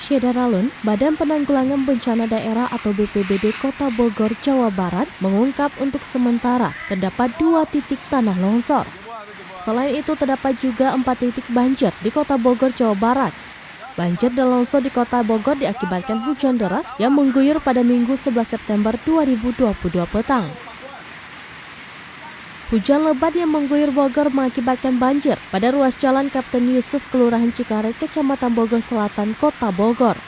Syedaralun, Badan Penanggulangan Bencana Daerah atau BPBD Kota Bogor, Jawa Barat mengungkap untuk sementara terdapat 2 titik tanah longsor. Selain itu terdapat juga 4 titik banjir di Kota Bogor, Jawa Barat. Banjir dan longsor di Kota Bogor diakibatkan hujan deras yang mengguyur pada Minggu 11 September 2022 petang. Hujan lebat yang mengguyur Bogor mengakibatkan banjir pada ruas jalan Kapten Yusuf, Kelurahan Cikaret, Kecamatan Bogor Selatan, Kota Bogor.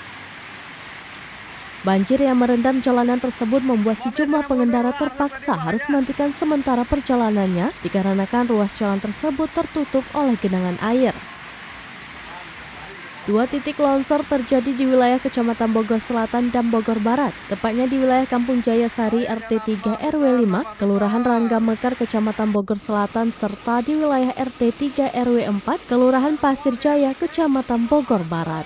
Banjir yang merendam jalanan tersebut membuat sejumlah pengendara terpaksa harus menghentikan sementara perjalanannya dikarenakan ruas jalan tersebut tertutup oleh genangan air. 2 titik longsor terjadi di wilayah Kecamatan Bogor Selatan dan Bogor Barat, tepatnya di wilayah Kampung Jayasari RT 3 RW 5, Kelurahan Rangga Mekar, Kecamatan Bogor Selatan, serta di wilayah RT 3 RW 4, Kelurahan Pasir Jaya, Kecamatan Bogor Barat.